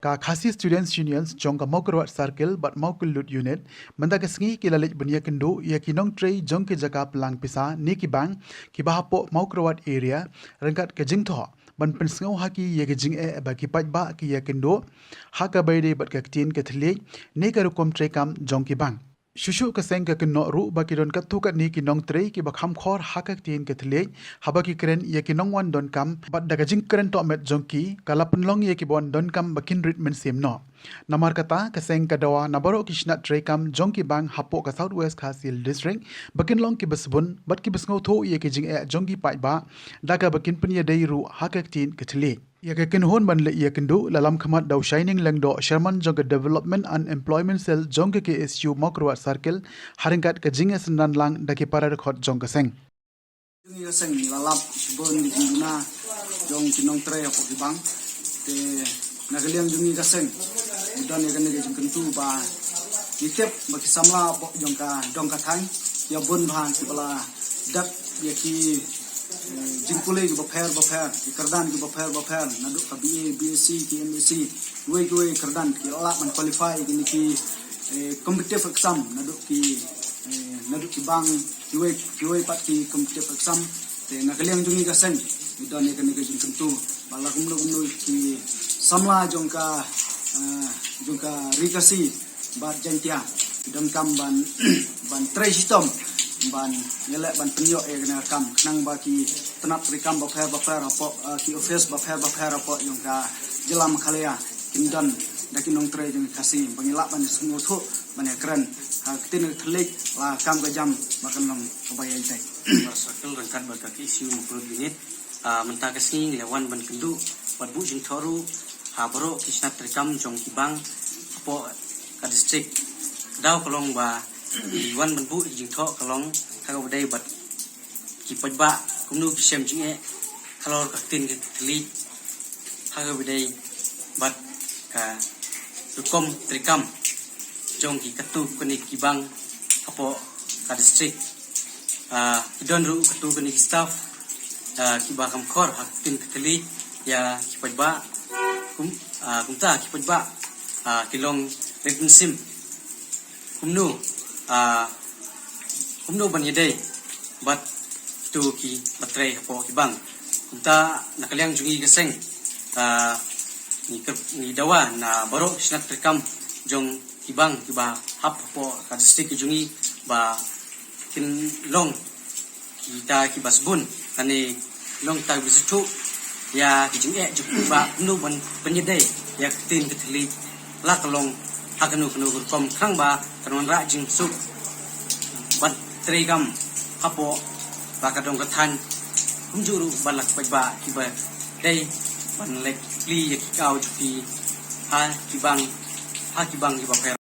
Ka khasi students unions jong ka mokrawat circle but mokul lut unit manda ka sngi ki lalit bunya kendo ya ki nong trei jong ki jaka pelang pisa ni ki bang ki bahapo mokrawat area rangkat ke jing tho ban pen sngo haki ya ki jing e ba ki paj ba ki ya kendo ha ka bayde bat ka tin ke thle ne ka rukom trei kam jong ki bang Shushu ka seng ka kino ru ba ki don ka tu ka ni ki nong trei ki ba kham khor ha ka tin ke thle ha ba ki kren ya ki nong wan don kam bat da ka jing kren to met jong ki kala penlong ya ki bon don kam ba kin treatment sim no namar kata ka seng ka dawa na baro ki shnat trei kam jong ki bang hapo ka southwest khasil district bakin long ki basbun bat ki basngo tho ya ki jing e jong ki pai ba da ka bakin pen ya dei ru ha ka tin ke thle ya ka kin hon ban le ya kindu lalam khamat daw shining langdo sherman jong ka development and employment cell jong ke SU mokro circle haringat ka jinga sandan lang daki para khot jong ka seng Jungi ka seng lalap sibon di jinguna jong kinong tre apo bang te nagaliang jungi ka seng udan ya kanege jong kentu ba itep baki samla apo jong ka dong ka thang ya bon bhan ki bala dak ya ki jingkule ki bapher ki kardan ki bapher nadu ka BA BSc ki MSc we kardan ki ala man qualify ki competitive exam nadu ki bang kiwe pat ki competitive exam te nagaliang jungi ka seng udan ne kanege jing kentu bala kumlo ki samla jong ka rikasi bat jantia don kam ban trejitom ban yele ban penyo kena kam nang baki tenap rikam bapher apo ki office bapher apo jong ka jelam khalaya kindon daki nong tre jong kasi bangila ban sungu thu ban keren tin thlik la kam ga jam makan nong kabaya jai circle rangkat ba ka issue mukro unit menta kasi lewan ban kendu bat bu jing thoru habro kisnat rekam jong kibang apo ka district daw kolong ba wan ban bu jing tho kolong ka dai bat ki pajba kumnu kisem jing e kalor ka tin ke thlik ha ga dai bat ka rukom rekam jong ki katu kuni kibang apo ka district idon ru katu kuni staff ki ba kam khor hak tin ke thlik ya ki pajba kumta ki pajba kilong regnsim kumnu ban yedai bat tu ki batre apo ki bang kumta nakaliang jungi geseng ni dawa na baro snat rekam jong kibang kiba hap po ka district jungi ba kin long kita kibasbun ani long ta bisu ya kijing e juk ba nu ban penyedai ya tin ketli la kalong hakanu kom khang ba kanon ra jing su ban tregam hapo ba ka dong ka than kumjuru balak ba kiba dai ban lek pli ya kau juki ha kibang kiba